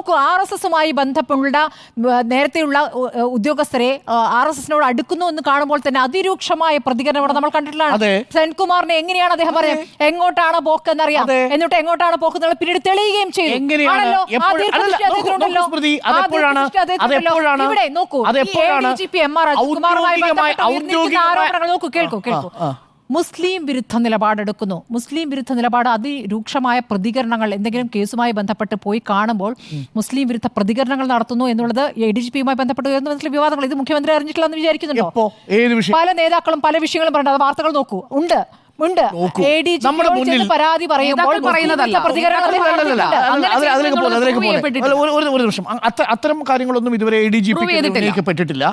നോക്കൂ, RSSുമായി ബന്ധപ്പെട്ട നേരത്തെയുള്ള ഉദ്യോഗസ്ഥരെ RSSനോട് അടുക്കുന്നു എന്ന് കാണുമ്പോൾ തന്നെ അതിരൂക്ഷമായ പ്രതികരണം നമ്മൾ കണ്ടിട്ടുള്ളതാണ്. സെൻകുമാറിനെ എങ്ങനെയാണ് അദ്ദേഹം പറയുന്നത്, എങ്ങോട്ടാണ് പോക്ക് എന്നറിയാം, എന്നിട്ട് എങ്ങോട്ടാണ് പോക്ക് എന്നുള്ള പിന്നീട് തെളിയുകയും ചെയ്തു. ഇവിടെ നോക്കൂ, ADGP MR അജിത്കുമാറുമായി ആരോപണങ്ങൾ നോക്കൂ, കേൾക്കൂ. മുസ്ലിം വിരുദ്ധ നിലപാടെടുക്കുന്നു. മുസ്ലിം വിരുദ്ധ നിലപാട് അതിരൂക്ഷമായ പ്രതികരണങ്ങൾ എന്തെങ്കിലും കേസുമായി ബന്ധപ്പെട്ട് പോയി കാണുമ്പോൾ മുസ്ലിം വിരുദ്ധ പ്രതികരണങ്ങൾ നടത്തുന്നു എന്നുള്ളത് ADGPയുമായി ബന്ധപ്പെട്ട് ഉയർന്ന വിവാദങ്ങൾ. ഇത് മുഖ്യമന്ത്രി അറിഞ്ഞിട്ടില്ല എന്ന് വിചാരിക്കുന്നുണ്ടോ? പല നേതാക്കളും പല വിഷയങ്ങളും പറഞ്ഞത്, അത് വാർത്തകൾ നോക്കൂ, ഉണ്ട്. ADGP പരാതി പറയുമ്പോൾ ഒരു നിമിഷം, അത്തരം കാര്യങ്ങളൊന്നും ഇതുവരെ ADGP ഉന്നയിക്കപ്പെട്ടിട്ടില്ല.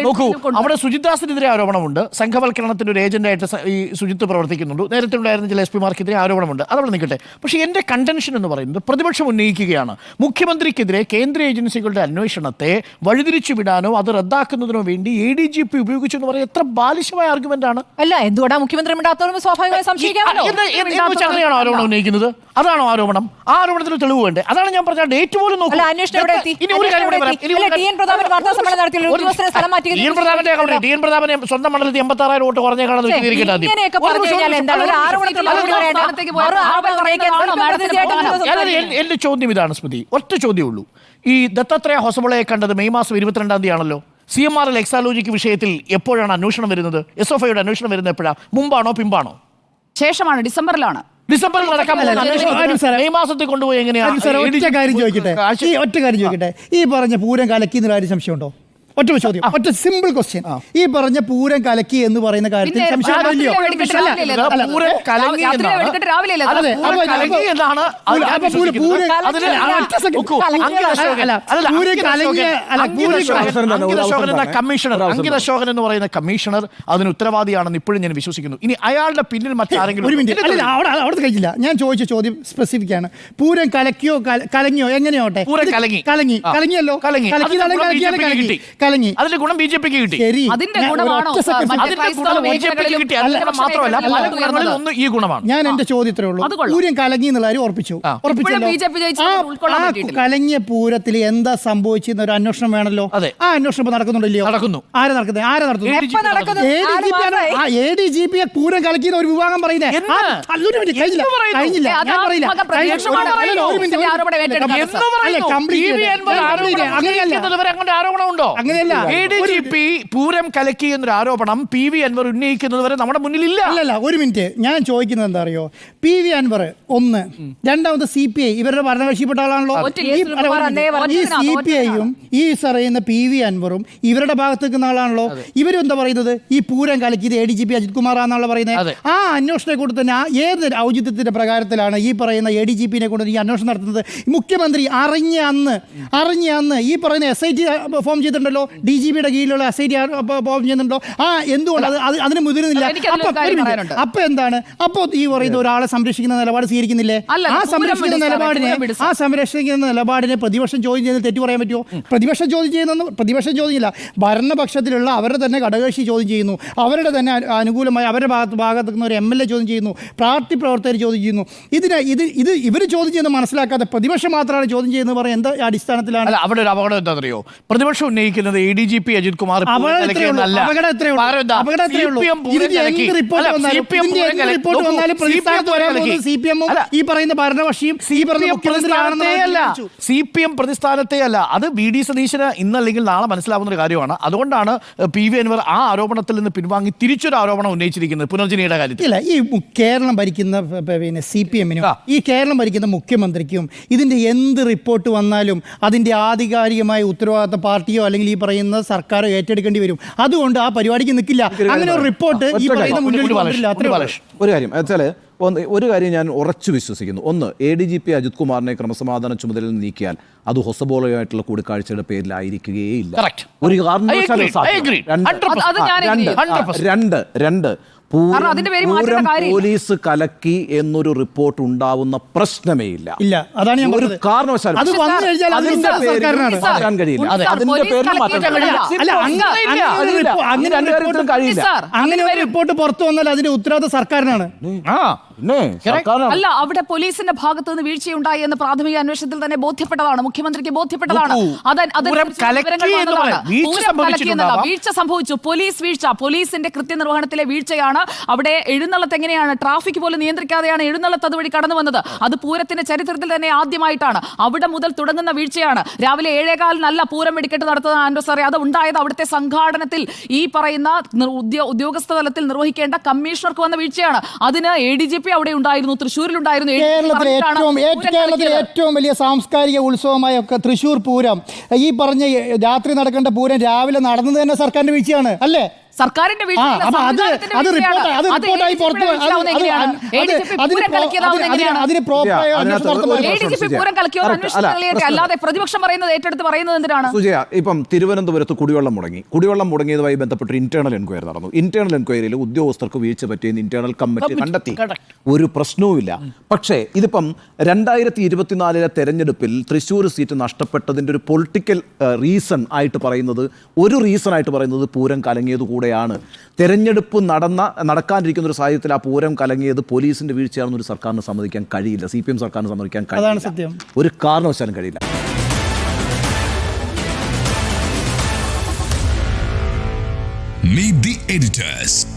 നോക്കൂ, അവിടെ സുജിത്ദാസിനെതിരെ ആരോപണമുണ്ട്. സംഘവൽക്കരണത്തിന്റെ ഒരു ഏജന്റായിട്ട് ഈ സുജിത്ത് പ്രവർത്തിക്കുന്നുണ്ട്. നേരത്തെ ഉണ്ടായിരുന്ന ചില SP മാർക്കെതിരെ ആരോപണമുണ്ട്. അതവിടെ നിൽക്കട്ടെ. പക്ഷേ എന്റെ കണ്ടൻഷൻ എന്ന് പറയുന്നത് പ്രതിപക്ഷം ഉന്നയിക്കുകയാണ്, മുഖ്യമന്ത്രിക്കെതിരെ കേന്ദ്ര ഏജൻസികളുടെ അന്വേഷണത്തെ വഴിതിരിച്ചു വിടാനോ അത് റദ്ദാക്കുന്നതിനോ വേണ്ടി ADGP ഉപയോഗിച്ചു എന്ന് പറയുന്നത് എത്ര ബാലിശമായ ആർഗ്യുമെന്റ് ആണ്. അല്ല, എന്തുകൊണ്ടാണ് മുഖ്യമന്ത്രി മിണ്ടാത്തവരും സ്വാഭാവികമായി സംശയിക്കാമല്ലോ. അങ്ങനെയാണോ ആരോപണം ഉന്നയിക്കുന്നത്? അതാണോ ആരോപണം? ആ ആരോപണത്തിന് തെളിവ് വേണ്ടേ? അതാണ് ഞാൻ പറഞ്ഞ ഡേറ്റ് പോലും നോക്കും. പ്രതാപനെ സ്വന്തം മണ്ഡലത്തിൽ 86,000 വോട്ട് കുറഞ്ഞേക്കാണെന്ന് വിശദീകരിക്കേണ്ടത്. എന്റെ ചോദ്യം ഇതാണ് സ്മൃതി, ഒറ്റ ചോദ്യമേ ഉള്ളൂ. ഈ ദത്താത്രേയ ഹൊസബളയെ കണ്ടത് മെയ് മാസം 22-ാം തീയതിയാണല്ലോ. CMRL എക്സാലോജിക്ക് വിഷയത്തിൽ എപ്പോഴാണ് അന്വേഷണം വരുന്നത്? SFIയുടെ അന്വേഷണം വരുന്നത് എപ്പോഴാണ്? മുമ്പാണോ പിമ്പാണോ? ശേഷമാണ്, ഡിസംബറിലാണ്. ഡിസംബറിൽ നടക്കാൻ മെയ് മാസത്തിൽ കൊണ്ടുപോയി എങ്ങനെയാണ്? ഒറ്റ കാര്യം ചോദിക്കട്ടെ, ഈ പറഞ്ഞ പൂരം കലക്കി എന്നുള്ള കാര്യം സംശയമുണ്ടോ? ഒറ്റ ചോദ്യം, ഒറ്റ സിമ്പിൾ ക്വസ്റ്റ്യൻ. ഈ പറഞ്ഞ പൂരം കലക്കി എന്ന് പറയുന്ന കാര്യത്തിൽ സംശയമില്ലയോ? കമ്മീഷണർ അങ്കിത് അശോകൻ എന്ന് പറയുന്ന കമ്മീഷണർ അതിന് ഉത്തരവാദിയാണെന്ന് ഇപ്പോഴും ഞാൻ വിശ്വസിക്കുന്നു. ഇനി അയാളുടെ പിന്നിൽ മറ്റാരെങ്കിലും അവിടെ കഴിച്ചില്ല. ഞാൻ ചോദിച്ച ചോദ്യം സ്പെസിഫിക് ആണ്. പൂരം കലക്കിയോ കലങ്ങിയോ എങ്ങനെയോട്ടെ, കലങ്ങിയല്ലോ, കലങ്ങി. അതിന്റെ ഗുണം BJPക്ക് കിട്ടി. മാത്രമല്ല ഈ ഗുണമാണ്. ഞാൻ എന്റെ ചോദ്യത്തിലേ ഉള്ളൂ, പൂരം കലങ്ങി എന്നുള്ള കാര്യം ഉറപ്പിച്ചല്ലോ. കലങ്ങിയ പൂരത്തിൽ എന്താ സംഭവിച്ചെന്ന ഒരു അന്വേഷണം വേണമല്ലോ. ആ അന്വേഷണം നടക്കുന്നുണ്ടല്ലോ. നടക്കുന്നു. ആരാ നടത്തുന്നത്? ADGP പൂരം കലക്കിയെന്ന് ഒരു വിഭാഗം പറയുന്നത്. കഴിഞ്ഞില്ല, ഞാൻ പറയില്ല. അങ്ങനെയല്ല. ADGP പൂരം കലക്കി എന്നൊരു ആരോപണം PV അൻവർ ഉന്നയിക്കുന്നത് വരെ നമ്മുടെ മുന്നിലില്ല. അല്ലല്ല, ഒരു മിനിറ്റ്. ഞാൻ ചോദിക്കുന്നത് എന്താ അറിയോ, PV അൻവർ ഒന്ന്, രണ്ടാമത് CPI ഇവരുടെ ഭരണകക്ഷിപ്പെട്ട ആളാണല്ലോ. ഈ CPIയും ഈ പറയുന്ന PV അൻവറും ഇവരുടെ ഭാഗത്ത് നിൽക്കുന്ന ആളാണല്ലോ. ഇവരും എന്താ പറയുന്നത്, ഈ പൂരം കലക്കിയത് ADGP അജിത് കുമാർ ആണെന്നാണല്ലോ പറയുന്നത്. ആ അന്വേഷണത്തെ കൊണ്ട് തന്നെ ഏത് ഔചിത്യത്തിന്റെ പ്രകാരത്തിലാണ് ഈ പറയുന്ന ADGPനെ കൊണ്ട് ഈ അന്വേഷണം നടത്തുന്നത്? മുഖ്യമന്ത്രി അറിഞ്ഞ അന്ന് ഈ പറയുന്ന SIT ഫോം ചെയ്തിട്ടുണ്ടല്ലോ, DGPയുടെ കീഴിലുള്ള SIT ഫോം ചെയ്യുന്നുണ്ടോ? എന്തുകൊണ്ട് അതിന് മുതിരുന്നില്ല? അപ്പൊ എന്താണ്? അപ്പോ ഈ പറയുന്ന ഒരാളെ സംരക്ഷിക്കുന്ന നിലപാട് സ്വീകരിക്കുന്നില്ലേ? ആ സംരക്ഷിക്കുന്ന നിലപാടിനെ പ്രതിപക്ഷം ചോദ്യം ചെയ്യുന്നത് തെറ്റു പറയാൻ പറ്റുമോ? പ്രതിപക്ഷം ചോദ്യമില്ല, ഭരണപക്ഷത്തിലുള്ള അവരുടെ തന്നെ ഘടകകക്ഷി ചോദ്യം ചെയ്യുന്നു, അവരുടെ തന്നെ അനുകൂലമായി അവരുടെ ഭാഗത്ത് നിൽക്കുന്ന ഒരു MLA ചോദ്യം ചെയ്യുന്നു, പാർട്ടി പ്രവർത്തകർ ചോദ്യം ചെയ്യുന്നു. ഇവർ ചോദ്യം ചെയ്യുന്നത് മനസ്സിലാക്കാതെ പ്രതിപക്ഷം മാത്രമാണ് ചോദ്യം ചെയ്യുന്നത് പറയാൻ എന്താ അടിസ്ഥാനത്തിലാണ്? അവിടെ ഒരു അപകടം എന്താണെന്നറിയോ? പ്രതിപക്ഷം ഉന്നയിക്കുന്നത് ADGP അജിത് കുമാർ ഈ പറയുന്ന ഭരണപക്ഷിയും CPM പ്രതിസ്ഥാനത്തെ അല്ല. അത് VD സതീശന് ഇന്നല്ലെങ്കിൽ നാളെ മനസ്സിലാവുന്ന ഒരു കാര്യമാണ്. അതുകൊണ്ടാണ് PV അൻവർ ആ ആരോപണത്തിൽ നിന്ന് പിൻവാങ്ങി തിരിച്ചൊരു ആരോപണം ഉന്നയിച്ചിരിക്കുന്നത് പുനർജനിയുടെ കാര്യത്തിൽ. ഈ കേരളം ഭരിക്കുന്ന CPMനും ഈ കേരളം ഭരിക്കുന്ന മുഖ്യമന്ത്രിക്കും ഇതിന്റെ എന്ത് റിപ്പോർട്ട് വന്നാലും അതിന്റെ ആധികാരികമായ ഉത്തരവാദിത്ത പാർട്ടിയോ അല്ലെങ്കിൽ ഈ പറയുന്ന സർക്കാരോ ഏറ്റെടുക്കേണ്ടി വരും. അതുകൊണ്ട് ആ പരിപാടിക്ക് നിൽക്കില്ല. അങ്ങനെ ഒരു റിപ്പോർട്ട് ഈ പറയുന്ന ഒരു കാര്യം വെച്ചാൽ ഒരു കാര്യം ഞാൻ ഉറച്ചു വിശ്വസിക്കുന്നു. ഒന്ന്, ADGP അജിത് കുമാറിനെ ക്രമസമാധാന ചുമതലയിൽ നീക്കിയാൽ അത് ഹൊസബോളയുമായിട്ടുള്ള കൂടിക്കാഴ്ചയുടെ പേരിലായിരിക്കുകയില്ല. ഒരു കാരണവശാലും. രണ്ട് കാരണം അതിന്റെ പേര് മാറ്റേണ്ട പൂരം കാര്യമില്ല. പോലീസ് കലക്കി എന്നൊരു റിപ്പോർട്ട് ഉണ്ടാവുന്ന പ്രശ്നമേ ഇല്ല. ഇല്ല, അതാണ് ഞാൻ ഒരു പറഞ്ഞത്. കാരണവശാലും അത് വന്നു കഴിഞ്ഞാൽ അത് അതിന്റെ സംസ്ഥാന പേരിൽ സർക്കാരിനാണ്. മാറ്റാൻ കഴിയില്ല. അതെ. അതിന്റെ പോലീസ് പേരിൽ മാറ്റാൻ കലക്കിയിട്ട് കഴിയില്ല. അല്ല, അങ്ങനെ അതില്ല. അങ്ങനെ രണ്ട് കാര്യത്തിലും കഴിയില്ല. അങ്ങനെ ഒരു റിപ്പോർട്ട് പുറത്തു വന്നാൽ അതിന്റെ ഉത്തരവാദിത്വം സർക്കാരിനാണ്. ആ പിന്നെ സർക്കാരാണ്. അല്ല, അവിടെ പോലീസിന്റെ ഭാഗത്ത് നിന്ന് വീഴ്ചയുണ്ടായി എന്ന് പ്രാഥമിക അന്വേഷണത്തിൽ തന്നെ ബോധ്യപ്പെട്ടതാണ്, മുഖ്യമന്ത്രിക്ക് ബോധ്യപ്പെട്ടതാണ്. പൂരം കലക്കി എന്ന് പറയാം. വീഴ്ച സംഭവിച്ചിട്ടുണ്ടാവാം. വീഴ്ച സംഭവിച്ചു, പോലീസ് വീഴ്ച, പോലീസിന്റെ കൃത്യനിർവഹണത്തിലെ വീഴ്ചയാണ്. അവിടെ എഴുന്നള്ളത്ത് എങ്ങനെയാണ് ട്രാഫിക് പോലും നിയന്ത്രിക്കാതെയാണ് എഴുന്നള്ളത്ത് അതുവഴി കടന്നു വന്നത്. അത് പൂരത്തിന്റെ ചരിത്രത്തിൽ തന്നെ ആദ്യമായിട്ടാണ്. അവിടെ മുതൽ തുടങ്ങുന്ന വീഴ്ചയാണ്. രാവിലെ 7:15 പൂരം വെടിക്കെട്ട് നടത്തുന്ന ആൻഡ്രൂസ് സാറേ, അത് ഉണ്ടായത് അവിടുത്തെ സംഘാടനത്തിൽ ഈ പറയുന്ന ഉദ്യോഗസ്ഥ തലത്തിൽ നിർവഹിക്കേണ്ട കമ്മീഷണർക്ക് വന്ന വീഴ്ചയാണ്. അതിന് ADGP അവിടെ ഉണ്ടായിരുന്നു, തൃശ്ശൂരിലുണ്ടായിരുന്നു. കേരളത്തിലെ ഏറ്റവും വലിയ സാംസ്കാരിക ഉത്സവമായ തൃശ്ശൂർ പൂരം, ഈ പറഞ്ഞ രാത്രി നടക്കേണ്ട പൂരം രാവിലെ നടന്നത് തന്നെ സർക്കാരിന്റെ വീഴ്ചയാണ് അല്ലേ? സർക്കാരിന്റെ അല്ലാതെ പ്രതിപക്ഷം പറയുന്നത് ഏറ്റെടുത്ത് പറയുന്നത് എന്തിനാണ്? സുജയ, ഇപ്പം തിരുവനന്തപുരത്ത് കുടിവെള്ളം മുടങ്ങിയതുമായി ബന്ധപ്പെട്ട് ഇന്റേണൽ എൻക്വയറി നടന്നു. ഇന്റേണൽ എൻക്വയറിയിൽ ഉദ്യോഗസ്ഥർക്ക് വീഴ്ച പറ്റിയെന്ന് ഇന്റേണൽ കമ്മിറ്റി കണ്ടെത്തി. ഒരു പ്രശ്നവുമില്ല. പക്ഷേ ഇതിപ്പം 2024 തെരഞ്ഞെടുപ്പിൽ തൃശ്ശൂർ സീറ്റ് നഷ്ടപ്പെട്ടതിന്റെ ഒരു പൊളിറ്റിക്കൽ റീസൺ ആയിട്ട് പറയുന്നത് പൂരം കലങ്ങിയത് കൂടെയാണ്. തെരഞ്ഞെടുപ്പ് നടക്കാനിരിക്കുന്ന ഒരു സാഹചര്യത്തിൽ ആ പൂരം കലങ്ങിയത് പോലീസിന്റെ വീഴ്ചയാണെന്ന് ഒരു സർക്കാരിന് സമ്മതിക്കാൻ കഴിയില്ല. CPM സർക്കാരിന് സമ്മതിക്കാൻ കഴിയില്ല. ഒരു കാരണവശാലും കഴിയില്ല. Meet the editors.